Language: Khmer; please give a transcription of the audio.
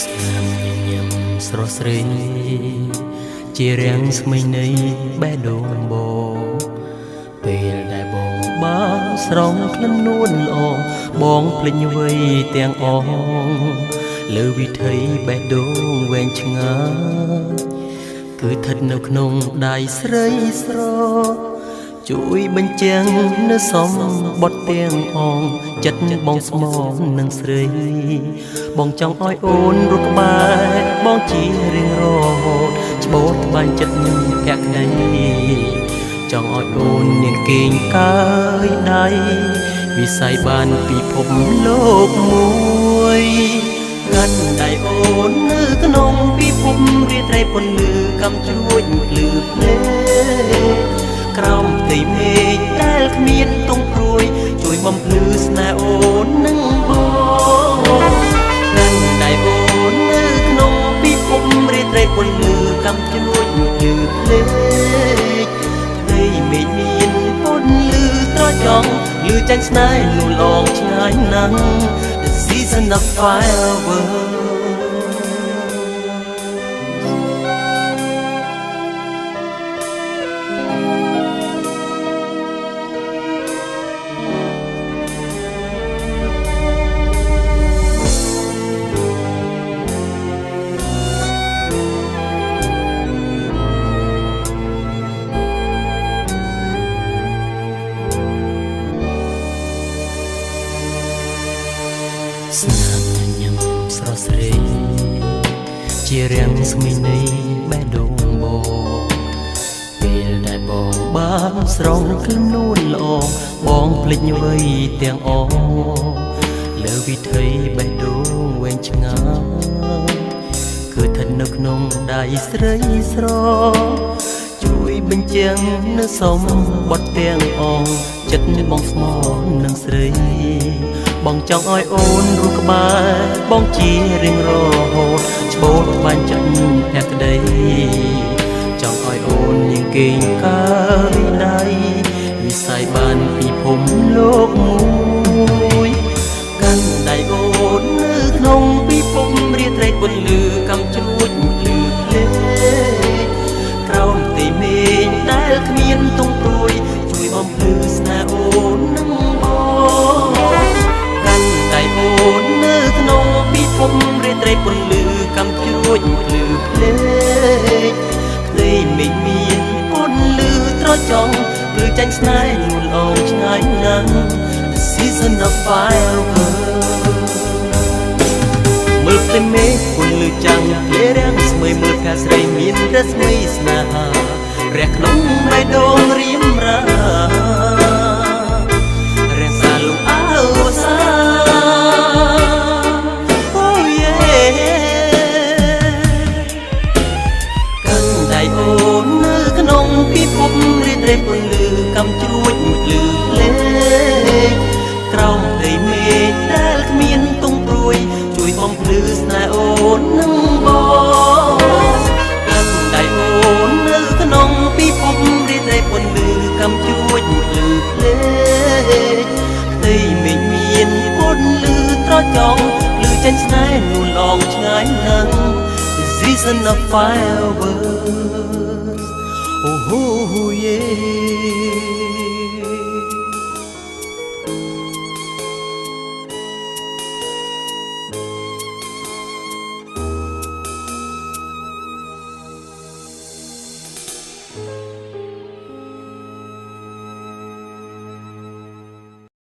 ស្នាមញញឹមស្រស់ស្រីជារាំងស្មិញនៃបេះដូងបងពេលដែលបងបានស្រង់ក្លិននួនល្អបងភ្លេចវ័យទាំងអស់លើវិថីបេះដូងវែងឆ្ងាយគឺស្ថិតនៅក្នុងដៃស្រីស្រជួយបញ្ជាំងនៅសំបត់ទាំងអងចិត្តបងស្មោះនឹងស្រីបងចង់ឲ្យអូនរស់ក្បែរបងជារៀងរហូតច្បូតបាញ់ចិត្តភក្តីចង់ឲ្យអូននាងគេងកាយដៃវិស័យបានពិភពលោកមួយកាន់ដៃអូននៅក្នុងពិភពរាត្រីពន្លឺកំជ្រួចភ្លឺភ្លេក្រោមផ្ទៃមេឃដែលគ្មានទង់ព្រួយជួយបំភ្លឺស្នេហ៍អូននឹងបងកាន់ដៃអូននៅក្នុងពិភពរាត្រីពន្លឺកំជ្រួចភ្លឺភ្លេផ្ទៃមេឃមានពន្លឺត្រចង់លឺចាញ់ស្នេហ៍លូឡងឆ្ងាយណាស់ The season of fireworksស្នាមញញឹមស្រស់ស្រីជារាំងស្មិញនៃបេះដូងបងពេលដែលបងបានស្រង់ក្លិននួនល្អបងភ្លេចវ័យទាំងអស់លើវិថីបេះដូងវែងឆ្ងាយគឺស្ថិតនៅក្នុងដៃស្រីស្រជួយបញ្ជាំងនៅសំបត់ទាំងអងចិត្តបងស្មោះនឹងស្រីបងចង់ឲ្យអូនរស់ក្បែរបងជារៀងរហូតច្បូតបាញ់ចិត្តភក្តីចង់ឲ្យអូននាងគេងកាយដៃវិស័យបានពិភពលោកមួយកាន់ដៃអូននៅក្នុងពិភពរាត្រីពន្លឺកំជ្រួចភ្លឺភ្លេក្រោមផ្ទៃមេឃដែលគ្មានទង់ព្រួយជួយបំភ្លឺស្នេហ៍អូននឹងអូននៅក្នុងពិភពរាត្រីពន្លឺកំជ្រួចភ្លឺភ្លេផ្ទៃមេឃមានពន្លឺត្រចង់ឬចាញ់ស្នេហ៍លូឡងឆ្ងាយណាស់ The season of fireworks មើលផ្ទៃមេឃពន្លឺចាំងភ្លេរាំងស្មើមើលផ្កាស្រីមានរស្មីស្នេហារះក្នុងបេះដូងរៀមរារក្សាលំអើសាពិភពរាត្រីពន្លឺកំជ្រួចភ្លឺភ្លេក្រោមផ្ទៃមេឃដែលគ្មានទង់ព្រួយជួយបំភ្លឺស្នេហ៍អូននឹងបងកាន់ដៃអូននៅក្នុងពិភពរាត្រីពន្លឺកំជ្រួចភ្លឺភ្លេផ្ទៃមេឃមានពន្លឺត្រចង់ភ្លឺចេញស្នេហ៍លូឡងឆ្ងាយណាស់ The season of fireworks Oh yeah